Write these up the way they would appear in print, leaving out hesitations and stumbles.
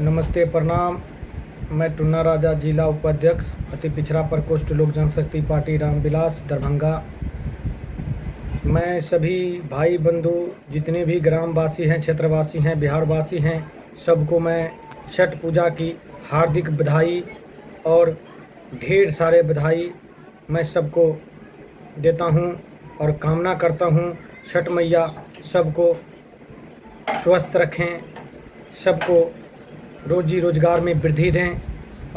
नमस्ते, प्रणाम। मैं टुन्ना राजा, जिला उपाध्यक्ष, अति पिछड़ा प्रकोष्ठ लोक जनशक्ति पार्टी रामविलास दरभंगा। मैं सभी भाई बंधु जितने भी ग्रामवासी हैं, क्षेत्रवासी हैं, बिहारवासी हैं, सबको मैं छठ पूजा की हार्दिक बधाई और ढेर सारे बधाई मैं सबको देता हूं और कामना करता हूं छठ मैया सबको स्वस्थ रखें, सबको रोजी रोजगार में वृद्धि दें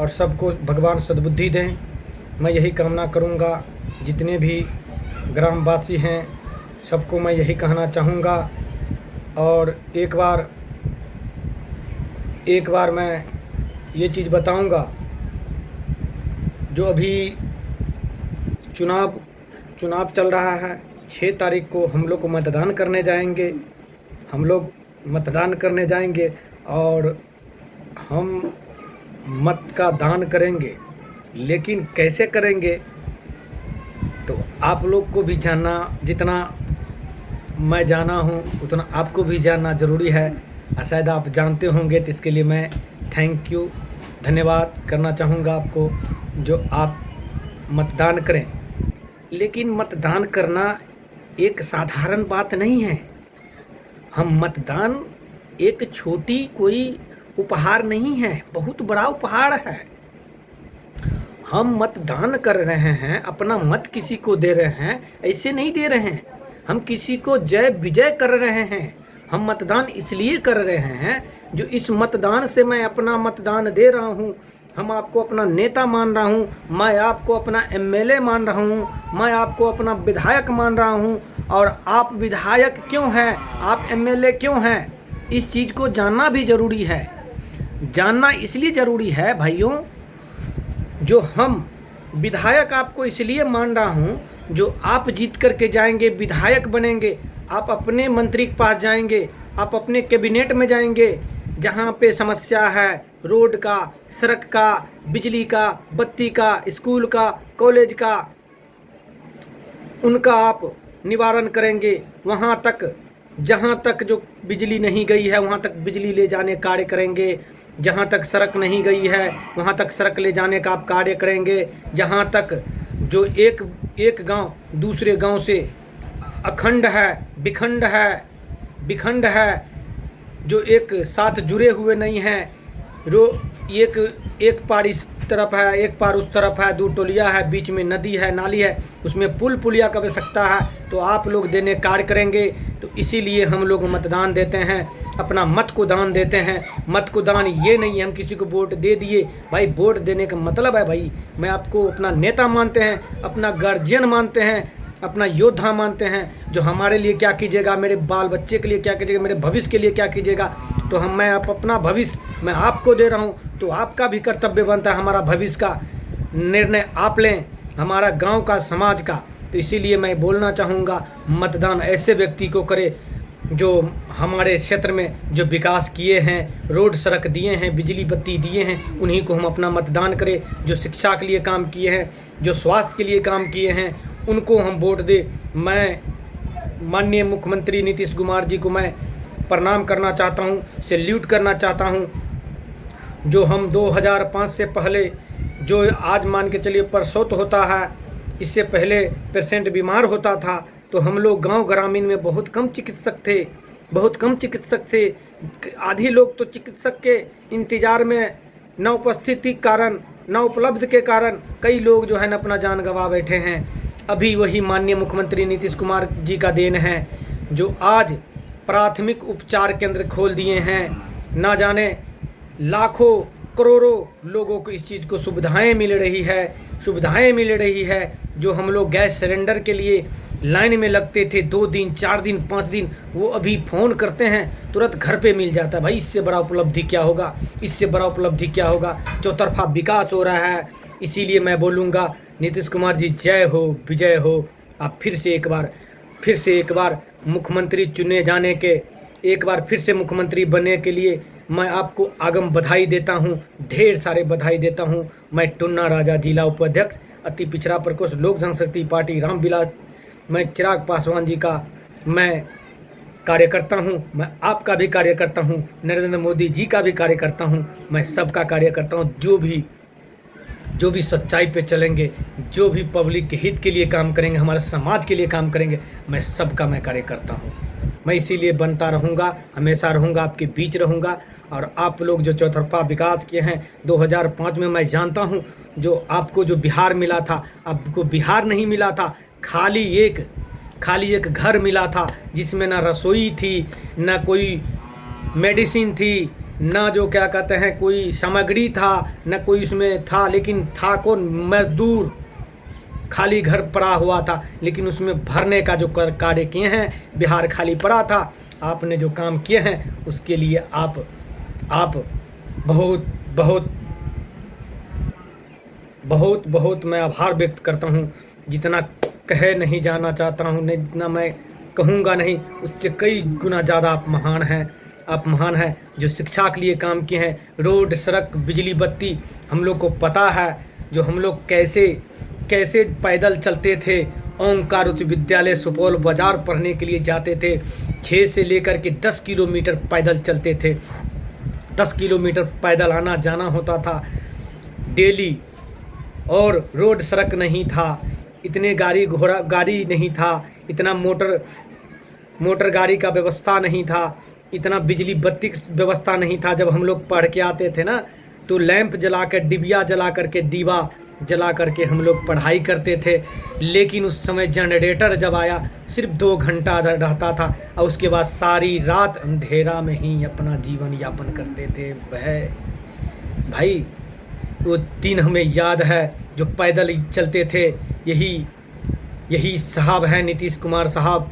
और सबको भगवान सद्बुद्धि दें। मैं यही कामना करूंगा। जितने भी ग्रामवासी हैं सबको मैं यही कहना चाहूँगा। और एक बार मैं ये चीज़ बताऊंगा, जो अभी चुनाव चल रहा है। 6 तारीख को हम लोग मतदान करने जाएंगे और हम मत का दान करेंगे। लेकिन कैसे करेंगे तो आप लोग को भी जानना, जितना मैं जाना हूँ उतना आपको भी जानना ज़रूरी है। शायद आप जानते होंगे, तो इसके लिए मैं धन्यवाद करना चाहूँगा आपको, जो आप मतदान करें। लेकिन मतदान करना एक साधारण बात नहीं है। हम मतदान एक छोटी कोई उपहार नहीं है, बहुत बड़ा उपहार है। हम मतदान कर रहे हैं, अपना मत किसी को दे रहे हैं, ऐसे नहीं दे रहे हैं। हम किसी को जय विजय कर रहे हैं। हम मतदान इसलिए कर रहे हैं जो इस मतदान से मैं अपना मतदान दे रहा हूँ। हम आपको अपना नेता मान रहा हूँ, मैं आपको अपना एमएलए मान रहा हूँ, मैं आपको अपना विधायक मान रहा हूँ। और आप विधायक क्यों हैं, आप एमएलए क्यों हैं, इस चीज़ को जानना भी ज़रूरी है। जानना इसलिए ज़रूरी है भाइयों, जो हम विधायक आपको इसलिए मान रहा हूँ, जो आप जीत करके जाएंगे, विधायक बनेंगे, आप अपने मंत्री के पास जाएंगे, आप अपने कैबिनेट में जाएंगे, जहाँ पे समस्या है रोड का, सड़क का, बिजली का, बत्ती का, स्कूल का, कॉलेज का, उनका आप निवारण करेंगे। वहाँ तक, जहाँ तक जो बिजली नहीं गई है वहाँ तक बिजली ले जाने कार्य करेंगे। जहाँ तक सड़क नहीं गई है वहाँ तक सड़क ले जाने का आप कार्य करेंगे। जहाँ तक जो एक गांव दूसरे गांव से अखंड है, विखंड है, जो एक साथ जुड़े हुए नहीं हैं, एक पार इस तरफ है, एक पार उस तरफ है, 2 टोलिया है, बीच में नदी है, नाली है, उसमें पुल पुलिया की आवश्यकता है, तो आप लोग देने कार्य करेंगे। तो इसीलिए हम लोग मतदान देते हैं, अपना मत को दान देते हैं। मत को दान ये नहीं है हम किसी को वोट दे दिए। भाई वोट देने का मतलब है, भाई मैं आपको अपना नेता मानते हैं, अपना गार्जियन मानते हैं, अपना योद्धा मानते हैं, जो हमारे लिए क्या कीजिएगा, मेरे बाल बच्चे के लिए क्या कीजिएगा, मेरे भविष्य के लिए क्या कीजिएगा। तो मैं अपना भविष्य मैं आपको दे रहा हूँ, तो आपका भी कर्तव्य बनता है हमारा भविष्य का निर्णय आप लें, हमारा गांव का, समाज का। तो इसीलिए मैं बोलना चाहूँगा, मतदान ऐसे व्यक्ति को करे जो हमारे क्षेत्र में जो विकास किए हैं, रोड सड़क दिए हैं, बिजली बत्ती दिए हैं, उन्हीं को हम अपना मतदान करें। जो शिक्षा के लिए काम किए हैं, जो स्वास्थ्य के लिए काम किए हैं, उनको हम वोट दे। मैं माननीय मुख्यमंत्री नीतीश कुमार जी को मैं प्रणाम करना चाहता हूं, सैल्यूट करना चाहता हूं। जो हम 2005 से पहले, जो आज मान के चलिए प्रसूत होता है, इससे पहले पेशेंट बीमार होता था, तो हम लोग गांव ग्रामीण में बहुत कम चिकित्सक थे। आधी लोग तो चिकित्सक के इंतज़ार में न उपस्थिति के कारण, न उपलब्ध के कारण कई लोग जो है न अपना जान गंवा बैठे हैं। अभी वही माननीय मुख्यमंत्री नीतीश कुमार जी का देन है, जो आज प्राथमिक उपचार केंद्र खोल दिए हैं। ना जाने लाखों करोड़ों लोगों को इस चीज़ को सुविधाएं मिल रही है। जो हम लोग गैस सिलेंडर के लिए लाइन में लगते थे 2 दिन, 4 दिन, 5 दिन, वो अभी फ़ोन करते हैं तुरंत घर पे मिल जाता है। भाई इससे बड़ा उपलब्धि क्या होगा। चौतरफा विकास हो रहा है। इसीलिए मैं बोलूँगा, नीतीश कुमार जी जय हो, विजय हो। आप फिर से एक बार मुख्यमंत्री चुने जाने के, एक बार फिर से मुख्यमंत्री बनने के लिए मैं आपको आगम बधाई देता हूं, ढेर सारे बधाई देता हूं। मैं टुन्ना राजा, जिला उपाध्यक्ष, अति पिछड़ा प्रकोष्ठ लोक जनशक्ति पार्टी रामविलास, मैं चिराग पासवान जी का मैं कार्यकर्ता हूँ, मैं आपका भी कार्यकर्ता हूँ, नरेंद्र मोदी जी का भी कार्यकर्ता हूँ, मैं सबका कार्यकर्ता हूँ। जो भी सच्चाई पे चलेंगे, जो भी पब्लिक के हित के लिए काम करेंगे, हमारे समाज के लिए काम करेंगे, मैं सबका मैं कार्यकर्ता हूँ। मैं इसीलिए बनता रहूँगा, हमेशा रहूँगा, आपके बीच रहूँगा। और आप लोग जो चौतरफा विकास किए हैं 2005 में, मैं जानता हूँ जो आपको जो बिहार मिला था, आपको बिहार नहीं मिला था, खाली एक घर मिला था जिसमें ना रसोई थी, ना कोई मेडिसिन थी, ना जो क्या कहते हैं कोई सामग्री था, ना कोई उसमें था, लेकिन था कौन? मजदूर। खाली घर पड़ा हुआ था, लेकिन उसमें भरने का जो कार्य किए हैं, बिहार खाली पड़ा था। आपने जो काम किए हैं उसके लिए आप बहुत बहुत बहुत बहुत मैं आभार व्यक्त करता हूँ। जितना कहे नहीं जाना चाहता हूँ, नहीं जितना मैं कहूँगा नहीं, उससे कई गुना ज़्यादा आप महान हैं जो शिक्षा के लिए काम किए हैं। रोड, सड़क, बिजली, बत्ती हम लोग को पता है, जो हम लोग कैसे पैदल चलते थे। ओंकार उच्च विद्यालय सुपौल बाज़ार पढ़ने के लिए जाते थे, 6 से लेकर के 10 किलोमीटर पैदल चलते थे। 10 किलोमीटर पैदल आना जाना होता था डेली, और रोड सड़क नहीं था, इतने गाड़ी नहीं था, इतना मोटर गाड़ी का व्यवस्था नहीं था, इतना बिजली बत्ती की व्यवस्था नहीं था। जब हम लोग पढ़ के आते थे ना, तो लैंप जला कर, डिबिया दीवा जला करके हम लोग पढ़ाई करते थे। लेकिन उस समय जनरेटर जब आया, सिर्फ 2 घंटा रहता था, और उसके बाद सारी रात अंधेरा में ही अपना जीवन यापन करते थे। वह भाई वो दिन हमें याद है जो पैदल चलते थे। यही साहब हैं नीतीश कुमार साहब।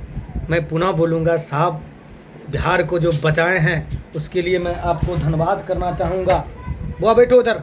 मैं पुनः बोलूँगा, साहब बिहार को जो बचाए हैं उसके लिए मैं आपको धन्यवाद करना चाहूँगा। बुआ बैठो उधर।